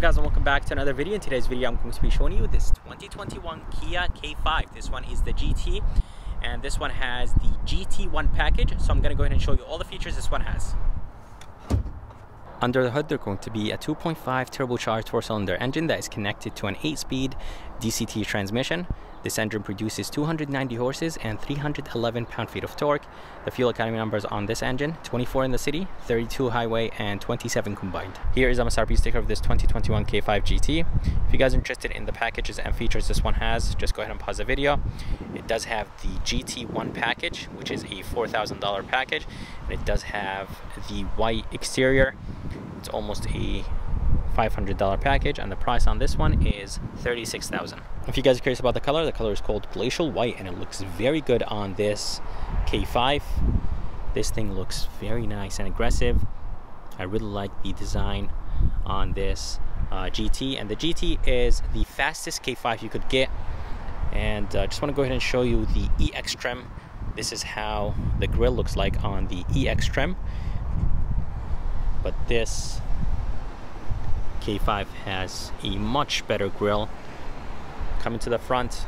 guys, and welcome back to another video. In today's video I'm going to be showing you this 2021 Kia K5. This one is the GT, and this one has the GT1 package. So I'm going to go ahead and show you all the features this one has. Under the hood, there's going to be a 2.5 turbocharged 4-cylinder engine that is connected to an 8-speed DCT transmission. This engine produces 290 horses and 311 pound-feet of torque. The fuel economy numbers on this engine: 24 in the city, 32 highway, and 27 combined. Here is a MSRP sticker of this 2021 K5 GT. If you guys are interested in the packages and features this one has, just go ahead and pause the video. It does have the GT1 package, which is a $4,000 package, and it does have the white exterior. It's almost a $500 package, and the price on this one is $36,000. If you guys are curious about the color is called Glacial White, and it looks very good on this K5. This thing looks very nice and aggressive. I really like the design on this GT, and the GT is the fastest K5 you could get. And I just want to go ahead and show you the EX trim. This is how the grille looks like on the EX trim. But this K5 has a much better grille. Coming to the front,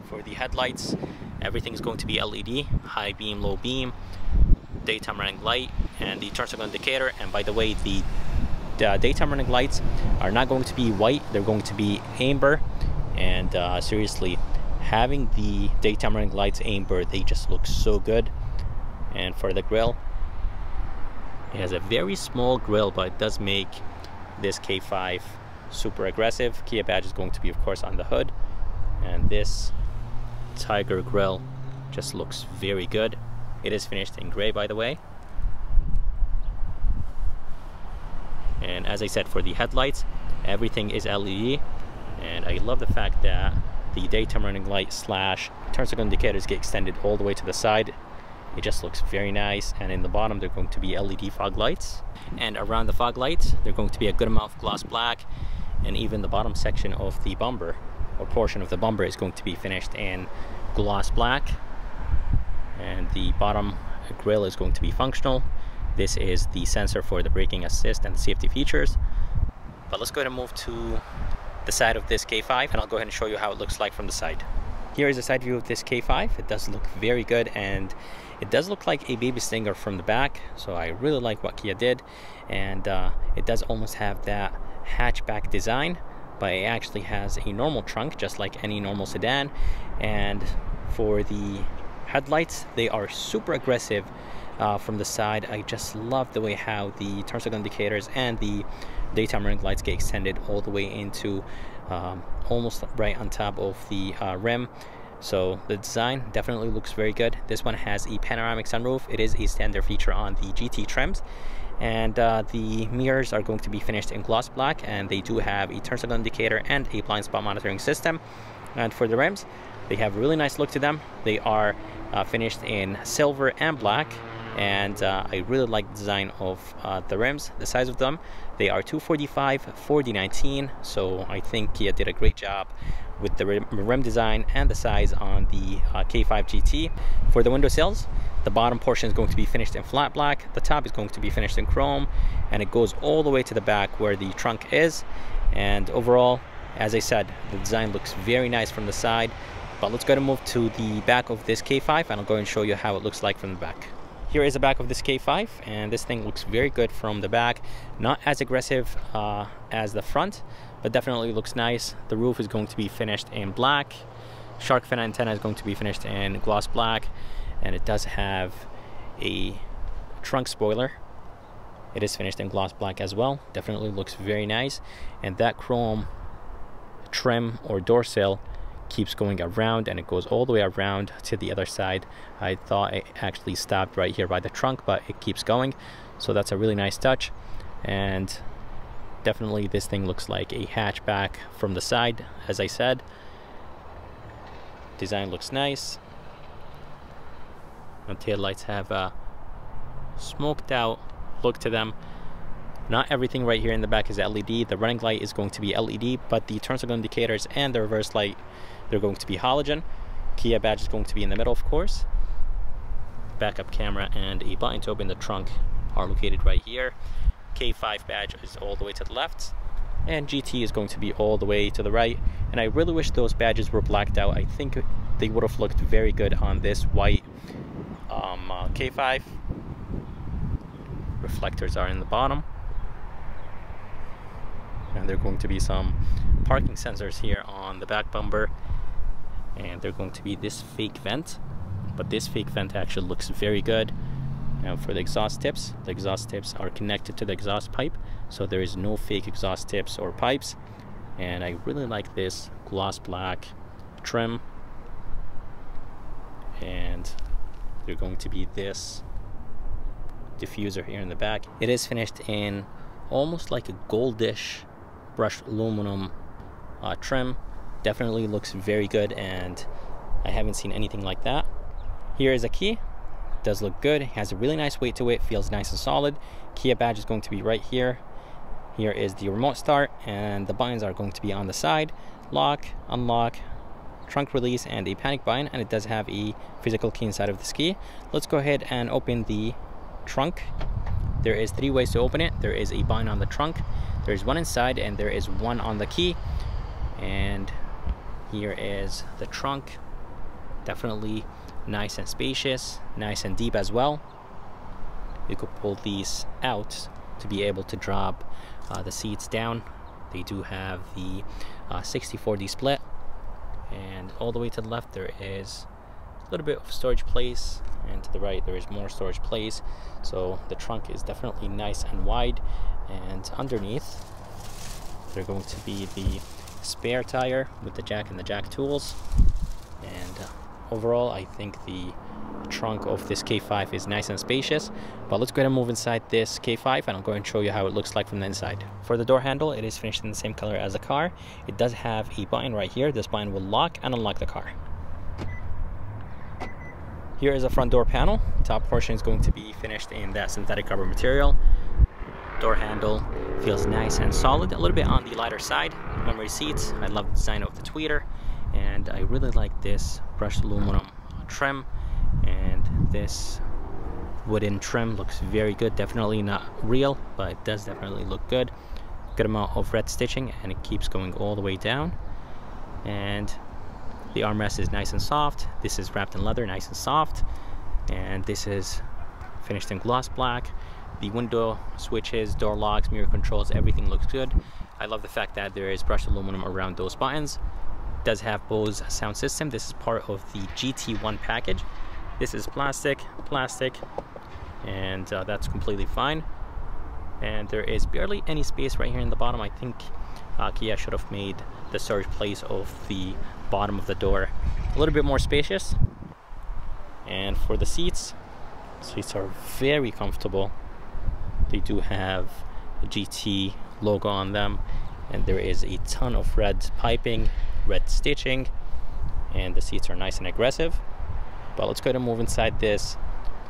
for the headlights, everything's going to be LED, high beam, low beam, daytime running light, and the turn signal indicator. And by the way, the daytime running lights are not going to be white, they're going to be amber. And seriously, having the daytime running lights amber, they just look so good. And for the grille, it has a very small grille, but it does make this K5 super aggressive. Kia badge is going to be, of course, on the hood, and this tiger grille just looks very good. It is finished in gray, by the way. And as I said, for the headlights, everything is LED, and I love the fact that the daytime running light slash turn signal indicators get extended all the way to the side. It just looks very nice. And in the bottom, they're going to be LED fog lights, and around the fog lights they're going to be a good amount of gloss black. And even the bottom section of the bumper, or portion of the bumper, is going to be finished in gloss black. And the bottom grille is going to be functional. This is the sensor for the braking assist and the safety features. But let's go ahead and move to the side of this K5, and I'll go ahead and show you how it looks like from the side. Here is a side view of this K5. It does look very good, and it does look like a baby stinger from the back, so I really like what Kia did. And it does almost have that hatchback design, but it actually has a normal trunk just like any normal sedan. And for the headlights, they are super aggressive from the side. I just love the way how the turn signal indicators and the daytime running lights get extended all the way into almost right on top of the rim. So the design definitely looks very good. This one has a panoramic sunroof. It is a standard feature on the GT trims. And the mirrors are going to be finished in gloss black, and they do have a turn signal indicator and a blind spot monitoring system. And for the rims, they have a really nice look to them. They are finished in silver and black, and I really like the design of the rims. The size of them, they are 245/40/19, so I think Kia did a great job with the rim design and the size on the K5 GT. For the window sills, the bottom portion is going to be finished in flat black, the top is going to be finished in chrome, and it goes all the way to the back where the trunk is. And overall, as I said, the design looks very nice from the side. But let's go ahead and move to the back of this K5, and I'll go and show you how it looks like from the back. Here is the back of this K5, and this thing looks very good from the back. Not as aggressive as the front, but definitely looks nice. The roof is going to be finished in black. Shark fin antenna is going to be finished in gloss black, and it does have a trunk spoiler. It is finished in gloss black as well. Definitely looks very nice. And that chrome trim or door sill keeps going around, and it goes all the way around to the other side. I thought it actually stopped right here by the trunk, but it keeps going, so that's a really nice touch. And definitely this thing looks like a hatchback from the side. As I said, design looks nice. The tail lights have a smoked out look to them. Not everything right here in the back is LED. The running light is going to be LED, but the turn signal indicators and the reverse light, they're going to be halogen. Kia badge is going to be in the middle, of course. Backup camera and a button to open the trunk are located right here. K5 badge is all the way to the left. and GT is going to be all the way to the right. And I really wish those badges were blacked out. I think they would have looked very good on this white K5. Reflectors are in the bottom, and there are going to be some parking sensors here on the back bumper, and they're going to be this fake vent, but this fake vent actually looks very good. Now for the exhaust tips are connected to the exhaust pipe, so there is no fake exhaust tips or pipes. And I really like this gloss black trim, and there's going to be this diffuser here in the back. It is finished in almost like a goldish brushed aluminum trim. Definitely looks very good, and I haven't seen anything like that. Here is a key. Does look good. It has a really nice weight to it, feels nice and solid. Kia badge is going to be right here. Here is the remote start, and the buttons are going to be on the side: lock, unlock, trunk release, and a panic button. And it does have a physical key inside of this key. Let's go ahead and open the trunk. There is 3 ways to open it. There is a button on the trunk, there's one inside, and there is one on the key. And here is the trunk. Definitely nice and spacious, nice and deep as well. You could pull these out to be able to drop the seats down. They do have the 60/40 split, and all the way to the left there is a little bit of storage place, and to the right there is more storage place. So the trunk is definitely nice and wide, and underneath they're going to be the spare tire with the jack and the jack tools. And overall, I think the trunk of this K5 is nice and spacious. But let's go ahead and move inside this K5, and I'll go and show you how it looks like from the inside. For the door handle, it is finished in the same color as the car. It does have a button right here. This button will lock and unlock the car. Here is a front door panel. Top portion is going to be finished in that synthetic rubber material. Door handle feels nice and solid, a little bit on the lighter side. Memory seats, I love the design of the tweeter, and I really like this brushed aluminum trim, and this wooden trim looks very good. Definitely not real, but it does definitely look good. Good amount of red stitching, and it keeps going all the way down. And the armrest is nice and soft. This is wrapped in leather, nice and soft, and this is finished in gloss black. The window switches, door locks, mirror controls, everything looks good. I love the fact that there is brushed aluminum around those buttons. It does have Bose sound system. This is part of the GT1 package. This is plastic, and that's completely fine. And there is barely any space right here in the bottom. I think Kia should have made the storage place of the bottom of the door a little bit more spacious. And for the seats are very comfortable. They do have a GT logo on them, and there is a ton of red piping, red stitching, and the seats are nice and aggressive. But let's go ahead and move inside this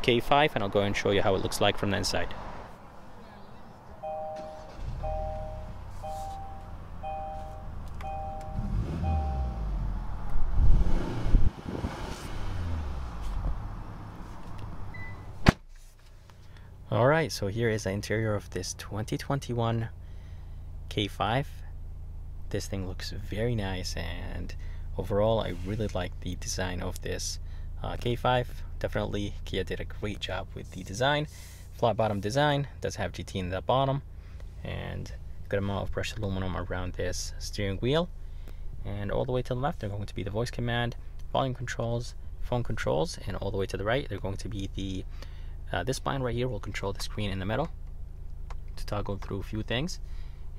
K5, and I'll go and show you how it looks like from the inside. Alright, so here is the interior of this 2021 K5. This thing looks very nice, and overall I really like the design of this K5. Definitely Kia did a great job with the design. Flat bottom design, does have GT in the bottom, and good amount of brushed aluminum around this steering wheel. And all the way to the left they're going to be the voice command, volume controls, phone controls, and all the way to the right they're going to be the this button right here will control the screen in the middle to toggle through a few things.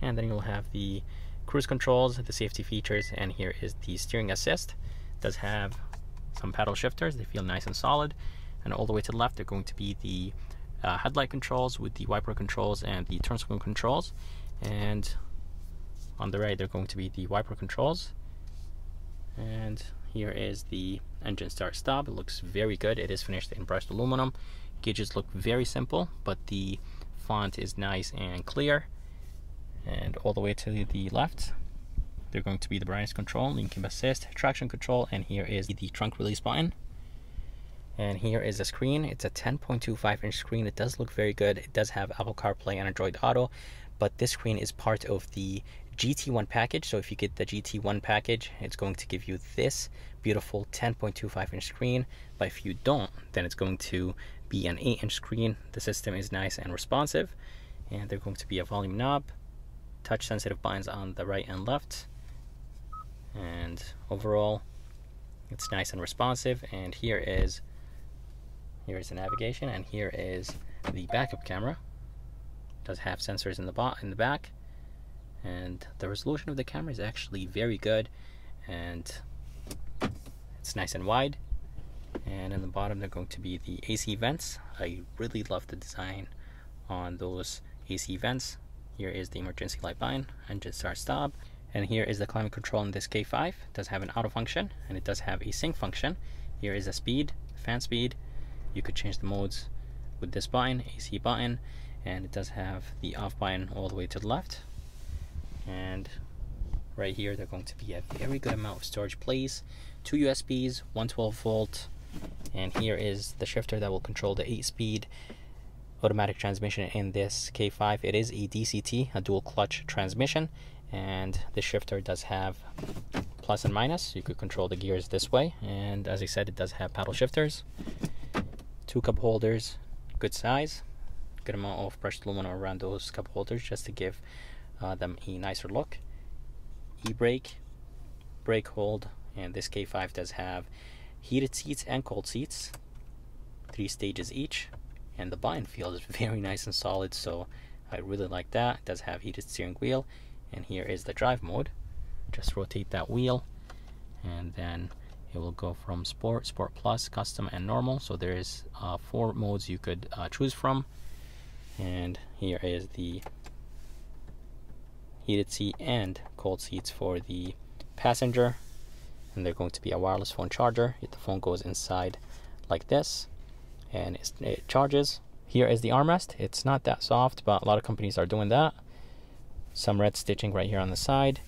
And then you'll have the cruise controls, the safety features, and here is the steering assist. It does have some paddle shifters, they feel nice and solid. And all the way to the left they're going to be the headlight controls with the wiper controls and the turn signal controls. And on the right they're going to be the wiper controls. And here is the engine start stop. It looks very good. It is finished in brushed aluminum. Gauges look very simple, but the font is nice and clear. And all the way to the left they're going to be the brightness control, lane keep assist, traction control, and here is the trunk release button. And here is the screen. It's a 10.25 inch screen. It does look very good. It does have Apple CarPlay and Android Auto, but this screen is part of the GT1 package. So if you get the GT1 package, it's going to give you this beautiful 10.25-inch screen, but if you don't, then it's going to be an 8-inch screen. The system is nice and responsive, and there's going to be a volume knob, touch sensitive buttons on the right and left, and overall it's nice and responsive. And here is the navigation, and here is the backup camera. It does have sensors in the back, and the resolution of the camera is actually very good, and it's nice and wide. And in the bottom they're going to be the AC vents. I really love the design on those AC vents. Here is the emergency light button, engine start stop, and here is the climate control in this K5. It does have an auto function, and it does have a sync function. Here is a speed, fan speed. You could change the modes with this button, AC button, and it does have the off button all the way to the left. And right here they're going to be a very good amount of storage place, 2 USBs, 112 volt, and here is the shifter that will control the 8-speed automatic transmission in this K5. It is a DCT, a dual clutch transmission, and the shifter does have plus and minus. You could control the gears this way, and as I said, it does have paddle shifters, 2 cup holders, good size, good amount of brushed aluminum around those cup holders just to give them a nicer look. E-brake, brake hold, and this K5 does have heated seats and cold seats, 3 stages each, and the button feels very nice and solid, so I really like that. It does have heated steering wheel, and here is the drive mode. Just rotate that wheel, and then it will go from sport, sport plus, custom, and normal. So there is 4 modes you could choose from. And here is the heated seat and cold seats for the passenger, and they're going to be a wireless phone charger. The phone goes inside like this, and it charges. Here is the armrest. It's not that soft, but a lot of companies are doing that. Some red stitching right here on the side,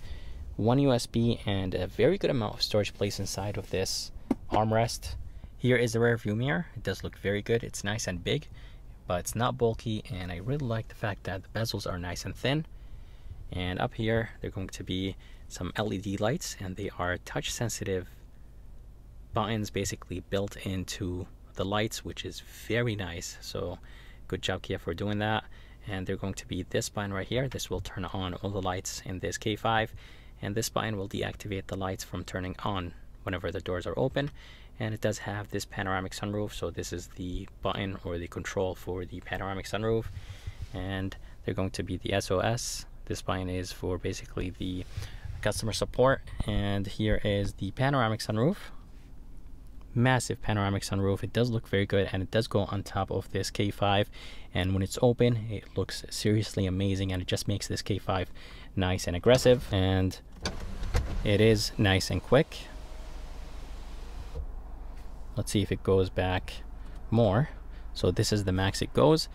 1 USB, and a very good amount of storage place inside of this armrest. Here is the rear view mirror. It does look very good. It's nice and big, but it's not bulky, and I really like the fact that the bezels are nice and thin. And up here they're going to be some LED lights, and they are touch sensitive buttons basically built into the lights, which is very nice. So good job Kia for doing that. And they're going to be this button right here. This will turn on all the lights in this K5, and this button will deactivate the lights from turning on whenever the doors are open. And it does have this panoramic sunroof, so this is the button or the control for the panoramic sunroof. And they're going to be the SOS. This button is for basically the customer support. And here is the panoramic sunroof. Massive panoramic sunroof. It does look very good, and it does go on top of this K5, and when it's open it looks seriously amazing, and it just makes this K5 nice and aggressive, and it is nice and quick. Let's see if it goes back more. So this is the max it goes,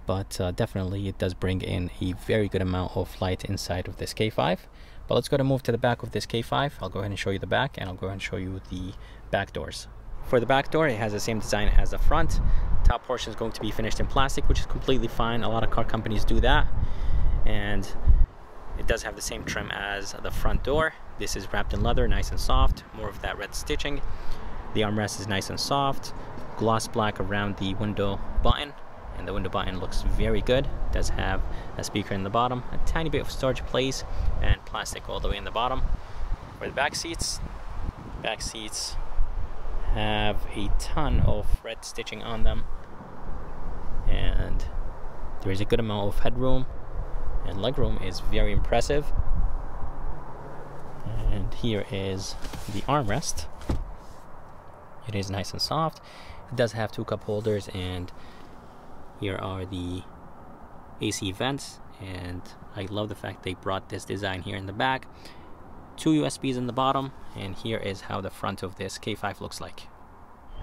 but definitely it does bring in a very good amount of light inside of this K5. But let's go to move to the back of this K5. I'll go ahead and show you the back, and I'll go ahead and show you the back doors. For the back door, it has the same design as the front. Top portion is going to be finished in plastic, which is completely fine. A lot of car companies do that. And it does have the same trim as the front door. This is wrapped in leather, nice and soft, more of that red stitching. The armrest is nice and soft, gloss black around the window button, and the window button looks very good. It does have a speaker in the bottom, a tiny bit of storage place, and plastic all the way in the bottom. For the back seats have a ton of red stitching on them, and there is a good amount of headroom, and legroom is very impressive. And here is the armrest. It is nice and soft. It does have 2 cup holders, and here are the AC vents, and I love the fact they brought this design here in the back. 2 USBs in the bottom, and here is how the front of this K5 looks like.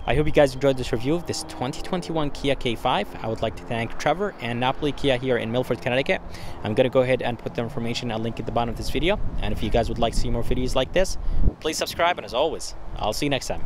I hope you guys enjoyed this review of this 2021 Kia K5. I would like to thank Trevor and Napoli Kia here in Milford, Connecticut. I'm going to go ahead and put the information, I'll link at the bottom of this video. And if you guys would like to see more videos like this, please subscribe, and as always, I'll see you next time.